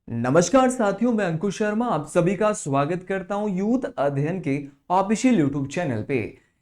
नमस्कार साथियों, मैं अंकुश शर्मा आप सभी का स्वागत करता हूं यूथ अध्ययन के ऑफिशियल यूट्यूब चैनल पे।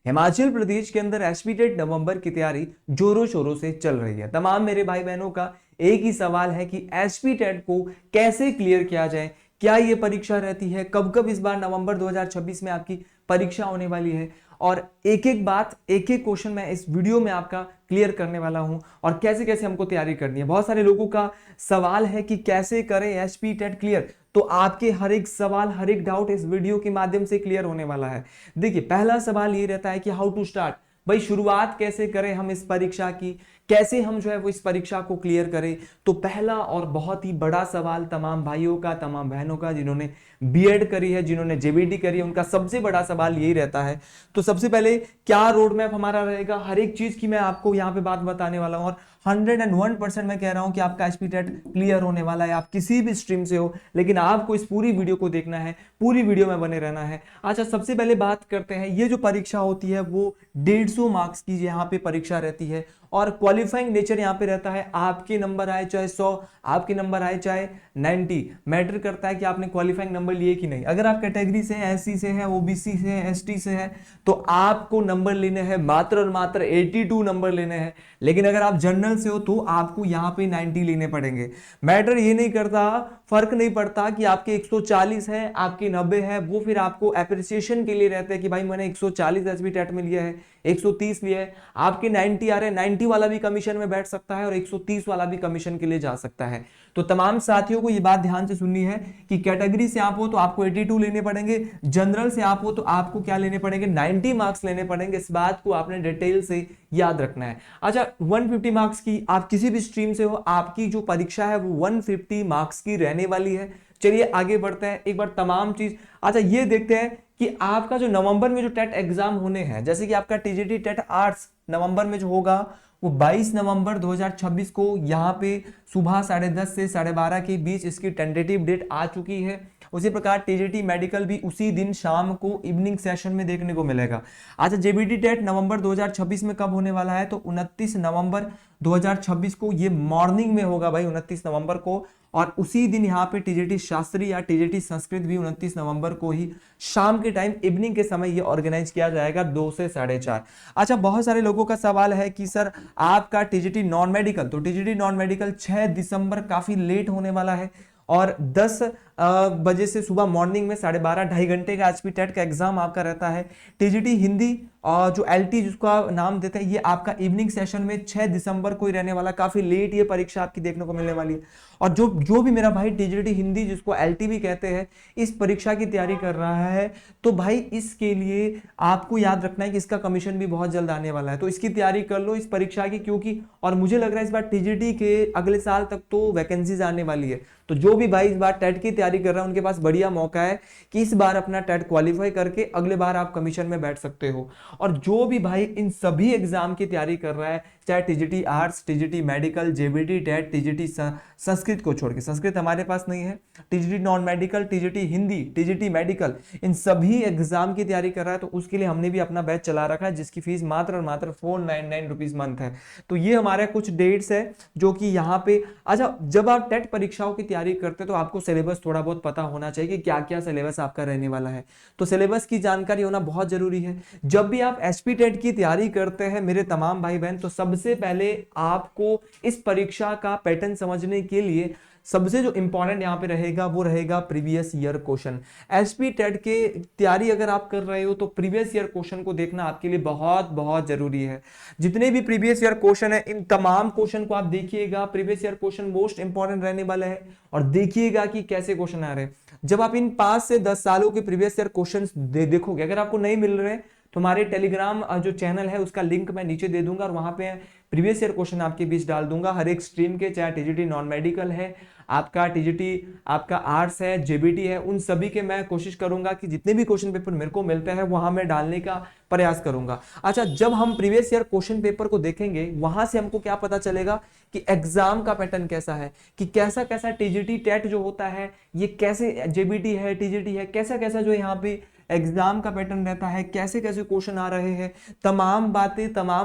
हिमाचल प्रदेश के अंदर एसपी टेट नवंबर की तैयारी जोरों शोरों से चल रही है। तमाम मेरे भाई बहनों का एक ही सवाल है कि एसपी टेट को कैसे क्लियर किया जाए, क्या ये परीक्षा रहती है, कब कब इस बार नवंबर 2026 में आपकी परीक्षा होने वाली है, और एक एक बात एक एक क्वेश्चन मैं इस वीडियो में आपका क्लियर करने वाला हूं, और कैसे कैसे हमको तैयारी करनी है। बहुत सारे लोगों का सवाल है कि कैसे करें एसपी टेट क्लियर, तो आपके हर एक सवाल हर एक डाउट इस वीडियो के माध्यम से क्लियर होने वाला है। देखिए, पहला सवाल ये रहता है कि हाउ टू स्टार्ट, भाई शुरुआत कैसे करें हम इस परीक्षा की, कैसे हम जो है वो इस परीक्षा को क्लियर करें। तो पहला और बहुत ही बड़ा सवाल तमाम भाइयों का, तमाम बहनों का जिन्होंने बीएड करी है, जिन्होंने जेबीटी करी है, उनका सबसे बड़ा सवाल यही रहता है। तो सबसे पहले क्या रोड मैप हमारा रहेगा, हर एक चीज की मैं आपको यहाँ पे बात बताने वाला हूँ। और 101% मैं कह रहा हूं कि आपका एसपी टेट क्लियर होने वाला है। आप किसी भी स्ट्रीम से हो, लेकिन आपको इस पूरी वीडियो को देखना है, पूरी वीडियो में बने रहना है। अच्छा, सबसे पहले बात करते हैं, ये जो परीक्षा होती है वो 150 मार्क्स की यहाँ पे परीक्षा रहती है, और क्वालिफाइंग नेचर यहाँ पे रहता है। आपके नंबर आए चाहे 100, आपके नंबर आए चाहे 90, मैटर करता है कि आपने क्वालिफाइंग नंबर लिए कि नहीं। अगर आप कैटेगरी से हैं, एससी से हैं, ओबीसी से हैं, एसटी से हैं, तो आपको नंबर लेने हैं मात्र और मात्र 82 नंबर लेने हैं। लेकिन अगर आप जनरल से हो तो आपको यहाँ पे 90 लेने पड़ेंगे। मैटर ये नहीं करता, फर्क नहीं पड़ता कि आपके 140 है, आपके 90 है, वो फिर आपको अप्रिसिएशन के लिए रहते हैं कि भाई मैंने 140 एसबी टेट में लिया है, 130 लिया है। आपके 90 आ रहे हैं, 90 वाला भी कमीशन में बैठ सकता है और 130 वाला भी कमीशन के लिए जा सकता है। तो तमाम साथियों को ये बात ध्यान से सुननी है कि कैटेगरी से आप हो तो आपको 82 लेने पड़ेंगे, जनरल से आप हो तो आपको क्या लेने पड़ेंगे, 90 मार्क्स लेने पड़ेंगे। इस बात को आपने डिटेल से याद रखना है। अच्छा, 150 मार्क्स की, आप किसी भी स्ट्रीम से हो, आपकी जो परीक्षा है वो 150 मार्क्स की रहने वाली है। चलिए आगे बढ़ते हैं, एक बार तमाम चीज। अच्छा, ये देखते हैं कि आपका जो नवंबर में जो टेट एग्जाम होने हैं, जैसे कि आपका टीजीटी टेट आर्ट्स नवंबर में जो होगा वो 22 नवंबर 2026 को यहाँ पे सुबह 10:30 से 12:30 के बीच इसकी टेंटेटिव डेट आ चुकी है। उसी प्रकार टीजीटी मेडिकल भी उसी दिन शाम को इवनिंग सेशन में देखने को मिलेगा। अच्छा, जेबीटी टेट नवंबर 2026 में कब होने वाला है, तो 29 नवंबर 2026 को ये मॉर्निंग में होगा भाई, 29 नवंबर को। और उसी दिन यहाँ पे टीजीटी शास्त्री या टीजीटी संस्कृत भी 29 नवंबर को ही शाम के टाइम इवनिंग के समय ये ऑर्गेनाइज किया जाएगा 2 से 4:30। अच्छा, बहुत सारे लोगों का सवाल है कि सर आपका टीजीटी नॉन मेडिकल, तो टीजीटी नॉन मेडिकल 6 दिसंबर काफी लेट होने वाला है, और 10 बजे से सुबह मॉर्निंग में 12:30, 2.5 घंटे का एचपी टेट का एग्जाम आपका रहता है। टीजीटी हिंदी और जो एलटी जिसका नाम देते हैं, ये आपका इवनिंग सेशन में 6 दिसंबर को ही रहने वाला, काफी लेट ये परीक्षा आपकी देखने को मिलने वाली है। और जो जो भी मेरा भाई टीजीटी हिंदी जिसको एलटी भी कहते हैं, इस परीक्षा की तैयारी कर रहा है, तो भाई इसके लिए आपको याद रखना है कि इसका कमीशन भी बहुत जल्द आने वाला है। तो इसकी तैयारी कर लो इस परीक्षा की, क्योंकि और मुझे लग रहा है इस बार टीजीटी के अगले साल तक तो वैकेंसीज आने वाली है। तो जो भी भाई इस बार टेट की तैयारी कर रहा है उनके पास बढ़िया मौका है कि इस बार अपना टेट क्वालिफाई करके अगले बार आप कमीशन में बैठ सकते हो। और जो भी भाई इन सभी एग्जाम की तैयारी कर रहा है, चाहे TGT arts, TGT medical, JBT TET, TGT Sanskrit को छोड़ के, संस्कृत हमारे पास नहीं है, TGT non medical, TGT Hindi, TGT medical, इन सभी एग्जाम की तैयारी कर रहा है, तो उसके लिए हमने भी अपना बैच चला रखा है जिसकी फीस मात्र और मात्र 499 रुपीज मंथ है। तो ये हमारे कुछ डेट्स है जो कि यहाँ पे। अच्छा, जब आप टेट परीक्षाओं की तैयारी करते हैं तो आपको सिलेबस थोड़ा बहुत पता होना चाहिए कि क्या क्या सिलेबस आपका रहने वाला है। तो सिलेबस की जानकारी होना बहुत जरूरी है। जब भी आप एसपी टेट की तैयारी करते हैं मेरे तमाम भाई बहन, तो सबसे पहले आपको इस परीक्षा का पैटर्न समझने के लिए सबसे जो इंपॉर्टेंट यहां पे रहेगा वो रहेगा previous year question. SP TET के तैयारी अगर आप कर रहे हो तो प्रीवियस ईयर क्वेश्चन को देखना आपके लिए बहुत बहुत जरूरी है। जितने भी प्रीवियस ईयर क्वेश्चन है, इन तमाम क्वेश्चन को आप देखिएगा। Previous year question most important रहने वाला है, और देखिएगा कि कैसे क्वेश्चन आ रहे हैं। जब आप इन 5 से 10 सालों के प्रीवियस ईयर क्वेश्चन देखोगे, अगर आपको नहीं मिल रहे तो हमारे टेलीग्राम जो चैनल है उसका लिंक मैं नीचे दे दूंगा, और वहां पे प्रीवियस ईयर क्वेश्चन आपके बीच डाल दूंगा हर एक स्ट्रीम के, चाहे टीजीटी नॉन मेडिकल है, आपका टीजीटी, आपका आर्ट्स है, जेबीटी है, उन सभी के मैं कोशिश करूंगा कि जितने भी क्वेश्चन पेपर मेरे को मिलते हैं वहां मैं डालने का प्रयास करूंगा। अच्छा, जब हम प्रीवियस ईयर क्वेश्चन पेपर को देखेंगे वहां से हमको क्या पता चलेगा कि एग्जाम का पैटर्न कैसा है, कि कैसा कैसा टीजीटी टेट जो होता है, ये कैसे जेबीटी है, टीजीटी है, कैसा कैसा जो यहाँ पे एग्जाम का पैटर्न रहता है, कैसे कैसे क्वेश्चन आ रहे हैं। तमाम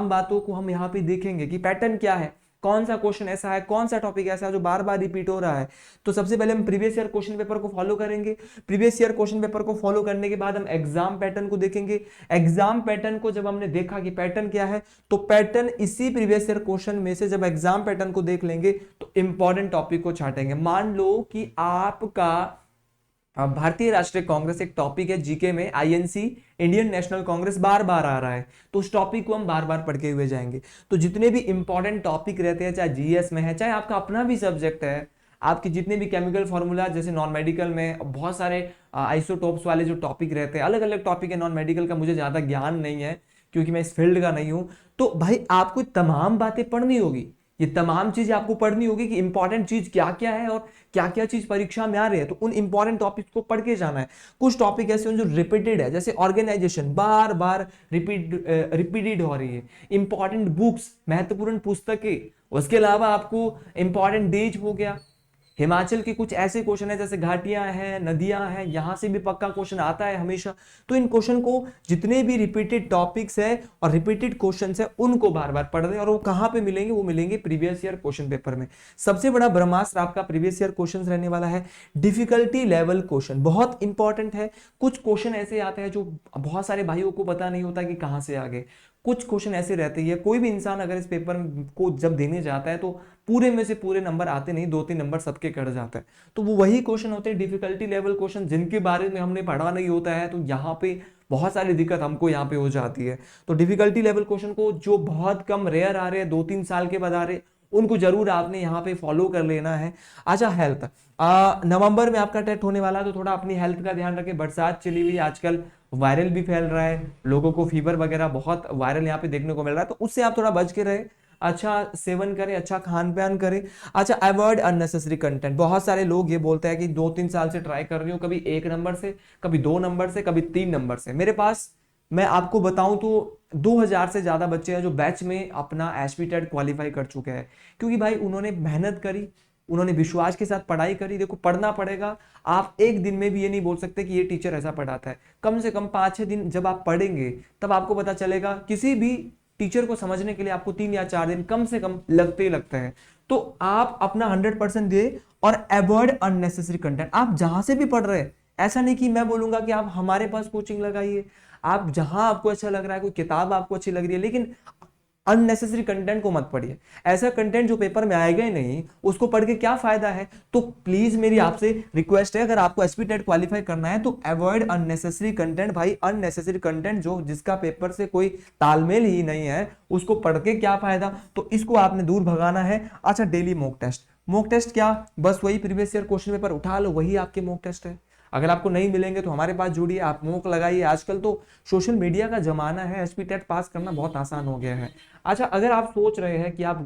बातों को हम यहाँ पे देखेंगे कि पैटर्न क्या है, कौन सा क्वेश्चन ऐसा है, कौन सा टॉपिक ऐसा है जो बार बार रिपीट हो रहा है। तो सबसे पहले हम प्रीवियस ईयर क्वेश्चन पेपर को फॉलो करेंगे। प्रीवियस ईयर क्वेश्चन पेपर को फॉलो करने के बाद हम एग्जाम पैटर्न को देखेंगे। एग्जाम पैटर्न को जब हमने देखा कि पैटर्न क्या है, तो पैटर्न इसी प्रीवियस ईयर क्वेश्चन में से जब एग्जाम पैटर्न को देख लेंगे तो इंपॉर्टेंट टॉपिक को छांटेंगे। मान लो कि आपका भारतीय राष्ट्रीय कांग्रेस एक टॉपिक है जीके में, आईएनसी इंडियन नेशनल कांग्रेस बार बार आ रहा है, तो उस टॉपिक को हम बार बार पढ़ के हुए जाएंगे। तो जितने भी इंपॉर्टेंट टॉपिक रहते हैं, चाहे जीएस में है, चाहे आपका अपना भी सब्जेक्ट है, आपके जितने भी केमिकल फॉर्मूला, जैसे नॉन मेडिकल में बहुत सारे आइसोटोप्स वाले जो टॉपिक रहते हैं, अलग अलग टॉपिक है। नॉन मेडिकल का मुझे ज्यादा ज्ञान नहीं है क्योंकि मैं इस फील्ड का नहीं हूं। तो भाई आपको तमाम बातें पढ़नी होगी, ये तमाम चीजें आपको पढ़नी होगी कि इंपॉर्टेंट चीज क्या क्या है और क्या क्या चीज परीक्षा में आ रही है। तो उन इंपॉर्टेंट टॉपिक्स को पढ़ के जाना है। कुछ टॉपिक ऐसे हैं जो रिपीटेड है, जैसे ऑर्गेनाइजेशन बार बार रिपीटेड हो रही है। इंपॉर्टेंट बुक्स, महत्वपूर्ण पुस्तकें, उसके अलावा आपको इंपॉर्टेंट डेज हो गया। हिमाचल के कुछ ऐसे क्वेश्चन है जैसे घाटियां हैं, नदियां हैं, यहां से भी पक्का क्वेश्चन आता है हमेशा। तो इन क्वेश्चन को, जितने भी रिपीटेड टॉपिक्स है और रिपीटेड क्वेश्चंस है, उनको बार बार पढ़ रहे हैं। और वो कहां पे मिलेंगे? वो मिलेंगे प्रीवियस ईयर क्वेश्चन पेपर में। सबसे बड़ा ब्रह्मास्त्र आपका प्रीवियस ईयर क्वेश्चन रहने वाला है डिफिकल्टी लेवल क्वेश्चन। बहुत इंपॉर्टेंट है। कुछ क्वेश्चन ऐसे आते हैं जो बहुत सारे भाइयों को पता नहीं होता कि कहां से आ गए। कुछ क्वेश्चन ऐसे रहते हैं, कोई भी इंसान अगर इस पेपर को जब देने जाता है तो पूरे में से पूरे नंबर आते नहीं, 2-3 नंबर सबके कट जाता है। तो वो वही क्वेश्चन होते हैं डिफिकल्टी लेवल क्वेश्चन, जिनके बारे में हमने पढ़ा नहीं होता है। तो यहाँ पे बहुत सारी दिक्कत हमको यहाँ पे हो जाती है। तो डिफिकल्टी लेवल क्वेश्चन को जो बहुत कम रेयर आ रहे हैं, 2-3 साल के बाद आ रहे, उनको जरूर आपने यहाँ पे फॉलो कर लेना है। अच्छा, हेल्थ, नवंबर में आपका टेस्ट होने वाला है, तो थोड़ा अपनी हेल्थ का ध्यान रखें। बरसात चली हुई, आजकल वायरल भी फैल रहा है, लोगों को फीवर वगैरह बहुत वायरल यहाँ पे देखने को मिल रहा है, तो उससे आप थोड़ा बच के रहे। अच्छा सेवन करें, अच्छा खान पान करें। अच्छा, अवॉइड अननेसेसरी कंटेंट। बहुत सारे लोग ये बोलते हैं कि 2-3 साल से ट्राई कर रही हूँ, कभी 1 नंबर से, कभी 2 नंबर से, कभी 3 नंबर से। मेरे पास, मैं आपको बताऊं तो 2000 से ज्यादा बच्चे हैं जो बैच में अपना एसपीटेट क्वालिफाई कर चुके हैं, क्योंकि भाई उन्होंने मेहनत करी, उन्होंने विश्वास के साथ पढ़ाई करी। देखो, पढ़ना पड़ेगा। आप एक दिन में भी ये नहीं बोल सकते कि ये टीचर ऐसा पढ़ाता है। कम से कम 5-6 दिन जब आप पढ़ेंगे तब आपको पता चलेगा। किसी भी टीचर को समझने के लिए आपको 3 या 4 दिन कम से कम लगते ही लगते हैं। तो आप अपना 100% दे और अवॉइड अननेसेसरी कंटेंट। आप जहां से भी पढ़ रहे हैं, ऐसा नहीं कि मैं बोलूंगा कि आप हमारे पास कोचिंग लगाइए। आप जहां आपको अच्छा लग रहा है, कोई किताब आपको अच्छी लग रही है, लेकिन अननेसेसरी कंटेंट को मत पढ़िए। ऐसा कंटेंट जो पेपर में आएगा ही नहीं, उसको पढ़ के क्या फायदा है। तो प्लीज मेरी आपसे रिक्वेस्ट है, अगर आपको एसपीटेट क्वालिफाई करना है तो अवॉइड अननेसेसरी कंटेंट। भाई अननेसेसरी कंटेंट जो जिसका पेपर से कोई तालमेल ही नहीं है, उसको पढ़ के क्या फायदा। तो इसको आपने दूर भगाना है। अच्छा, daily mock test. Mock test क्या? बस वही प्रीवियस ईयर क्वेश्चन पेपर उठा लो, वही आपके मॉक टेस्ट है। अगर आपको नहीं मिलेंगे तो हमारे पास जुड़िए, आप मॉक लगाइए। आजकल तो सोशल मीडिया का जमाना है, एसपीटेट पास करना बहुत आसान हो गया है। अच्छा, अगर आप सोच रहे हैं कि आप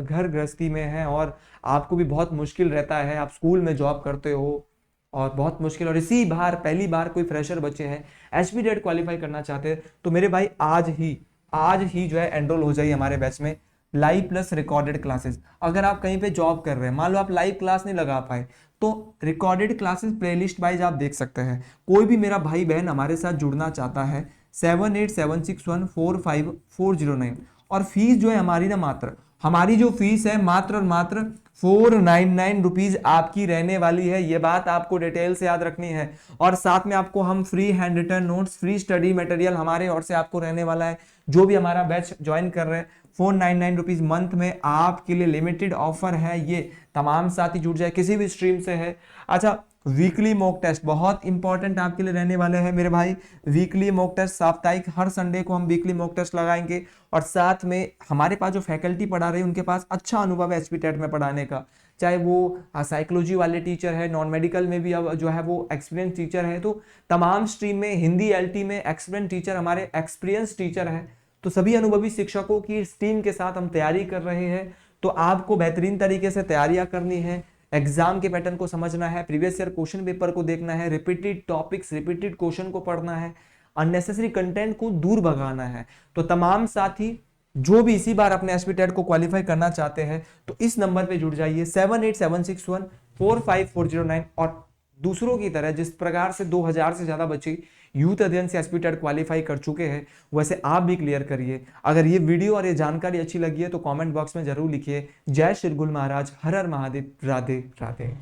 घर गृहस्थी में हैं और आपको भी बहुत मुश्किल रहता है, आप स्कूल में जॉब करते हो और बहुत मुश्किल, और इसी बार पहली बार कोई फ्रेशर बच्चे हैं एसपीटेट क्वालिफाई करना चाहते हैं, तो मेरे भाई आज ही जो है एनरोल हो जाइए हमारे बैच में। Live plus recorded classes. अगर आप कहीं पे जॉब कर रहे हैं, मान लो आप लाइव क्लास नहीं लगा पाए, तो रिकॉर्डेड क्लासेस प्लेलिस्ट वाइज आप देख सकते हैं। कोई भी मेरा भाई बहन हमारे साथ जुड़ना चाहता है, 7876145409। और फीस जो है हमारी ना, हमारी जो फीस है मात्र और मात्र 499 रुपीज आपकी रहने वाली है। ये बात आपको डिटेल से याद रखनी है। और साथ में आपको हम free hand written notes, free study material हमारे ओर से आपको रहने वाला है। जो भी हमारा बैच ज्वाइन कर रहे हैं, 499 रुपीज मंथ में आपके लिए लिमिटेड ऑफर है। ये तमाम साथी जुड़ जाए, किसी भी स्ट्रीम से है। अच्छा, वीकली मॉक टेस्ट बहुत इंपॉर्टेंट आपके लिए रहने वाले हैं मेरे भाई। वीकली मॉक टेस्ट साप्ताहिक, हर संडे को हम वीकली मॉक टेस्ट लगाएंगे। और साथ में हमारे पास जो फैकल्टी पढ़ा रही है, उनके पास अच्छा अनुभव है एसपीटेट में पढ़ाने का। चाहे वो साइकोलॉजी वाले टीचर है, नॉन मेडिकल में भी अब जो है वो एक्सपीरियंस टीचर है। तो तमाम स्ट्रीम में, हिंदी एलटी में एक्सपीरियंस टीचर हमारे एक्सपीरियंस टीचर है। तो सभी अनुभवी शिक्षकों की इस टीम के साथ हम तैयारी कर रहे हैं। तो आपको बेहतरीन तरीके से तैयारियां करनी है, एग्जाम के पैटर्न को समझना है, प्रीवियस ईयर क्वेश्चन पेपर को देखना है, रिपीटेड टॉपिक्स, रिपीटेड क्वेश्चन को पढ़ना है, अननेसेसरी कंटेंट को दूर भगाना है। तो तमाम साथी जो भी इसी बार अपने एसपीटेट को क्वालिफाई करना चाहते हैं, तो इस नंबर पे जुड़ जाइए 7876145409। और दूसरों की तरह जिस प्रकार से 2000 से ज्यादा बच्चे यूथ अध्ययन से एसपी टेट क्वालिफाई कर चुके हैं, वैसे आप भी क्लियर करिए। अगर ये वीडियो और ये जानकारी अच्छी लगी है तो कमेंट बॉक्स में जरूर लिखिए। जय श्री गुल महाराज, हर हर महादेव, राधे राधे।